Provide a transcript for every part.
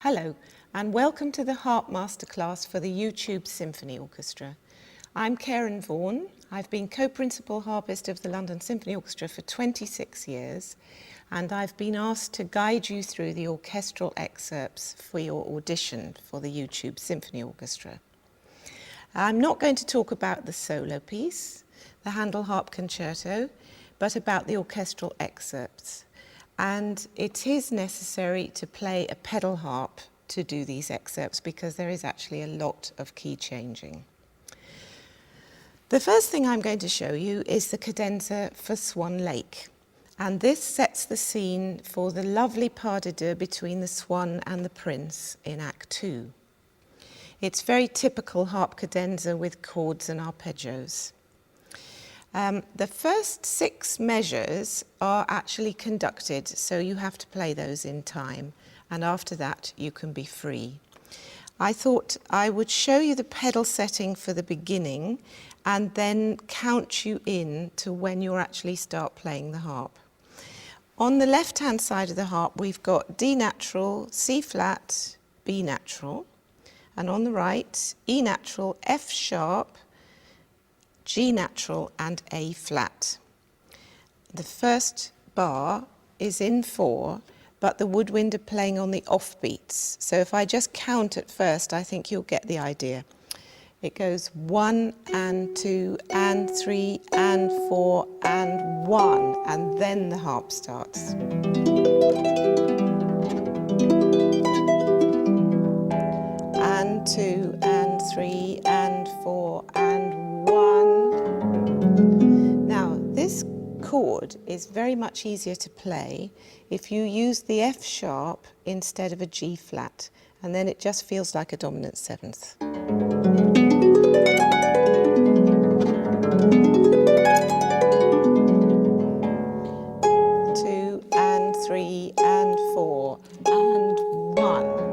Hello, and welcome to the Harp Masterclass for the YouTube Symphony Orchestra. I'm Karen Vaughan. I've been co-principal harpist of the London Symphony Orchestra for 26 years, and I've been asked to guide you through the orchestral excerpts for your audition for the YouTube Symphony Orchestra. I'm not going to talk about the solo piece, the Handel Harp Concerto, but about the orchestral excerpts. And it is necessary to play a pedal harp to do these excerpts because there is actually a lot of key changing. The first thing I'm going to show you is the cadenza for Swan Lake. And this sets the scene for the lovely pas de deux between the swan and the prince in Act 2. It's very typical harp cadenza with chords and arpeggios. The first 6 measures are actually conducted, so you have to play those in time, and after that you can be free. I thought I would show you the pedal setting for the beginning and then count you in to when you actually start playing the harp. On the left-hand side of the harp we've got D natural, C flat, B natural, and on the right E natural, F sharp, G natural and A flat. The first bar is in 4, but the woodwind are playing on the offbeats. So if I just count at first, I think you'll get the idea. It goes 1 and 2 and 3 and 4 and 1, and then the harp starts. And 2 and 3 and 4 and 1. Now, this chord is very much easier to play if you use the F sharp instead of a G flat, and then it just feels like a dominant 7th. Two and 3 and 4 and 1.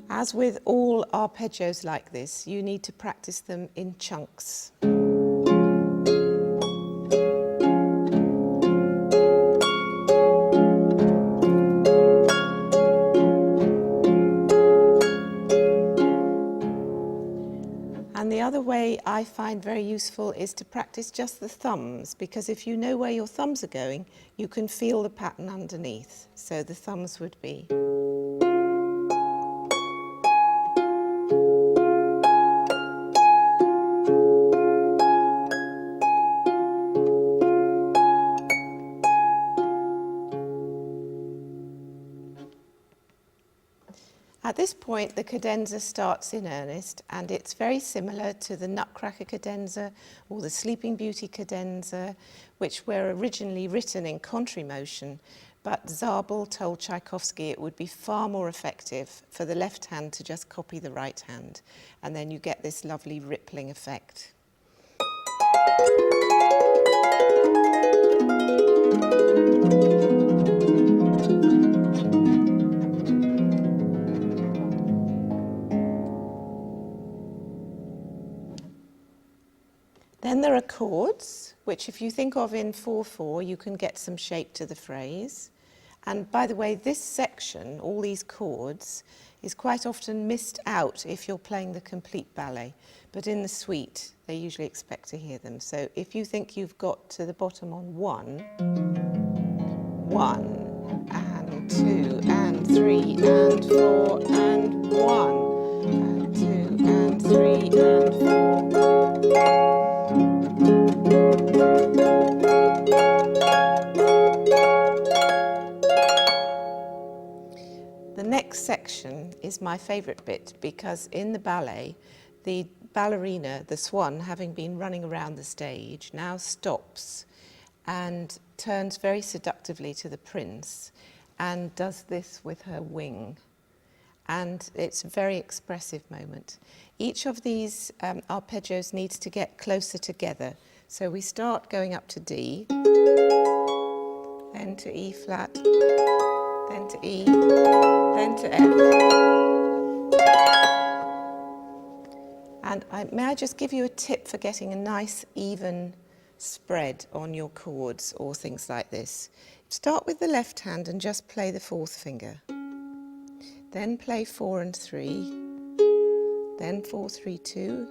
As with all arpeggios like this, you need to practice them in chunks. And the other way I find very useful is to practice just the thumbs, because if you know where your thumbs are going, you can feel the pattern underneath. So the thumbs would be. At this point, the cadenza starts in earnest, and it's very similar to the Nutcracker cadenza or the Sleeping Beauty cadenza, which were originally written in contrary motion, but Zabel told Tchaikovsky it would be far more effective for the left hand to just copy the right hand, and then you get this lovely rippling effect. Then there are chords, which if you think of in 4/4, you can get some shape to the phrase. And by the way, this section, all these chords, is quite often missed out if you're playing the complete ballet. But in the suite, they usually expect to hear them. So if you think you've got to the bottom on 1, 1, and 2, and 3, and 4, and 1, and 2, and 3, and 4. The next section is my favourite bit because in the ballet, the ballerina, the swan, having been running around the stage, now stops and turns very seductively to the prince and does this with her wing. And it's a very expressive moment. Each of these arpeggios needs to get closer together. So we start going up to D, then to E flat, then to E, then to F. And may I just give you a tip for getting a nice even spread on your chords or things like this. Start with the left hand and just play the fourth finger. Then play 4 and 3, then 4, 3, 2,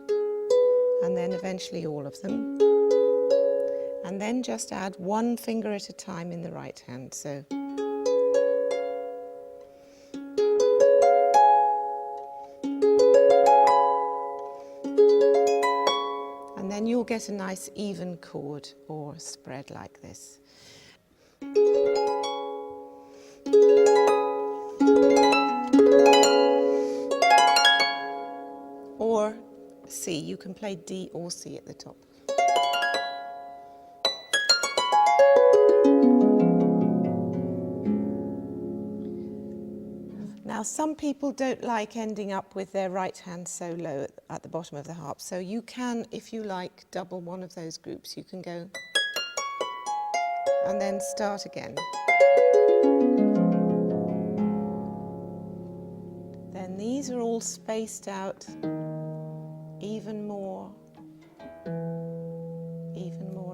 and then eventually all of them. And then just add one finger at a time in the right hand. So and then you'll get a nice even chord or spread like this. Or C, you can play D or C at the top. Now, some people don't like ending up with their right hand solo at the bottom of the harp, so you can, if you like, double one of those groups. You can go and then start again. Then these are all spaced out even more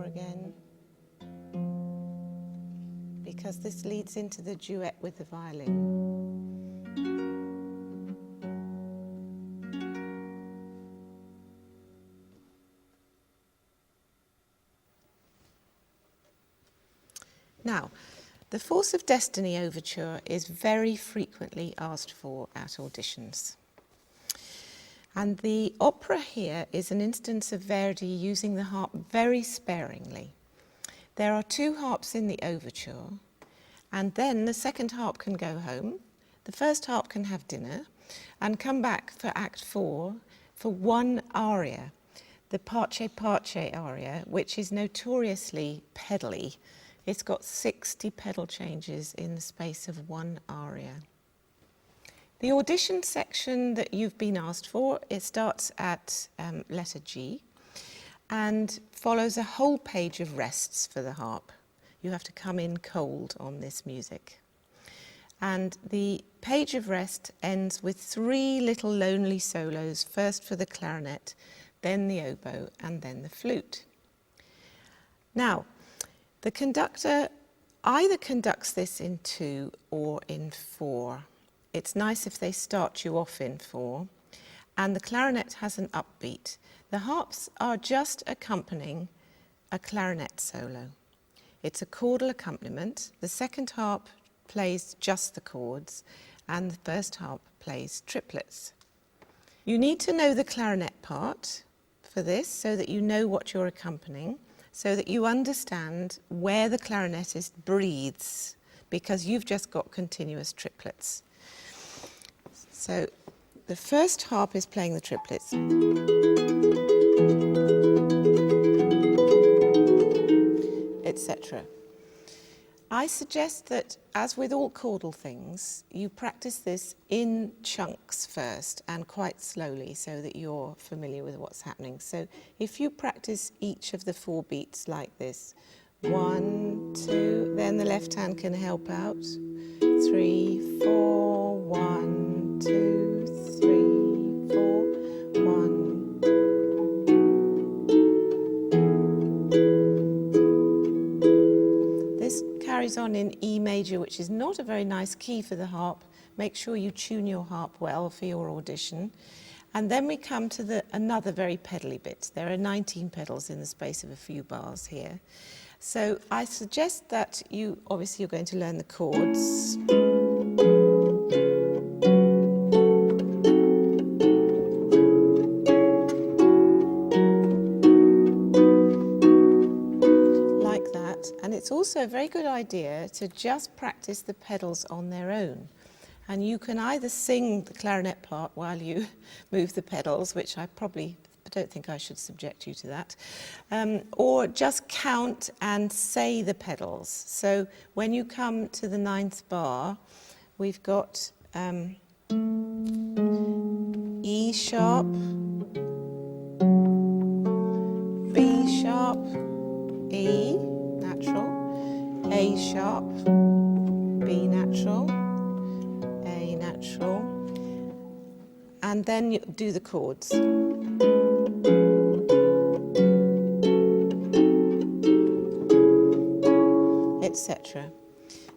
again, because this leads into the duet with the violin. Now, the Force of Destiny overture is very frequently asked for at auditions. And the opera here is an instance of Verdi using the harp very sparingly. There are 2 harps in the overture, and then the second harp can go home, the first harp can have dinner, and come back for Act 4 for one aria, the Parce Parce aria, which is notoriously pedally. It's got 60 pedal changes in the space of one aria. The audition section that you've been asked for, it starts at letter G and follows a whole page of rests for the harp. You have to come in cold on this music. And the page of rest ends with 3 little lonely solos, first for the clarinet, then the oboe, and then the flute. Now, the conductor either conducts this in 2 or in 4. It's nice if they start you off in 4. And the clarinet has an upbeat. The harps are just accompanying a clarinet solo. It's a chordal accompaniment. The second harp plays just the chords, and the first harp plays triplets. You need to know the clarinet part for this so that you know what you're accompanying, so that you understand where the clarinetist breathes, because you've just got continuous triplets. So the first harp is playing the triplets. Etc. I suggest that, as with all chordal things, you practice this in chunks first and quite slowly so that you're familiar with what's happening. So if you practice each of the 4 beats like this, 1, 2, then the left hand can help out, 3, 4, 1, 2, 3, 4, 1. Carries on in E major, which is not a very nice key for the harp. Make sure you tune your harp well for your audition. And then we come to another very pedally bit. There are 19 pedals in the space of a few bars here. So I suggest that obviously you're going to learn the chords. And it's also a very good idea to just practice the pedals on their own. And you can either sing the clarinet part while you move the pedals, which I don't think I should subject you to that, or just count and say the pedals. So when you come to the 9th bar, we've got E sharp, B sharp, E, natural, A sharp, B natural, A natural, and then you do the chords. Etc.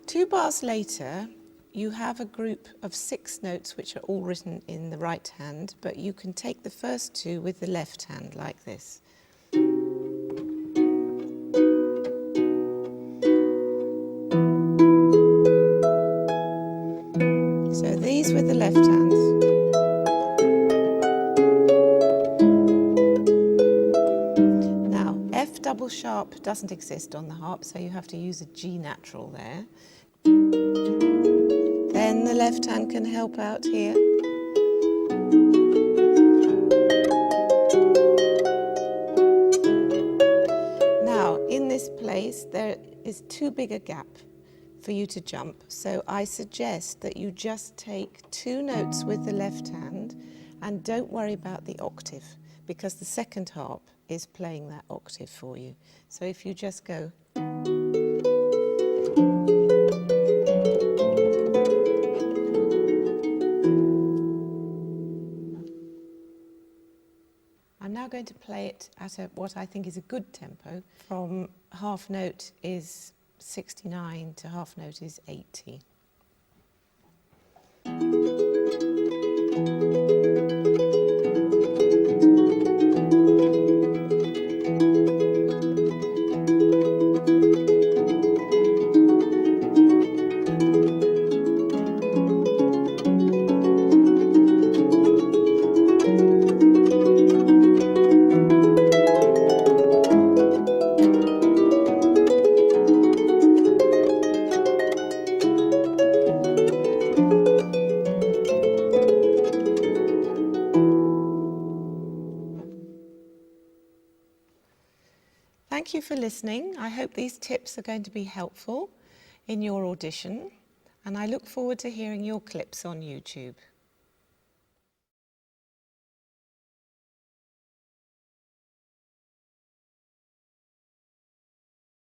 2 bars later, you have a group of 6 notes which are all written in the right hand, but you can take the first 2 with the left hand like this. So these with the left hand. Now, F double sharp doesn't exist on the harp, so you have to use a G natural there. Then the left hand can help out here. Now, in this place, there is too big a gap for you to jump, so I suggest that you just take 2 notes with the left hand and don't worry about the octave, because the second harp is playing that octave for you. So if you just go. I'm now going to play it at what I think is a good tempo. From half note is 69 to half note is 80. Thank you for listening. I hope these tips are going to be helpful in your audition, and I look forward to hearing your clips on YouTube.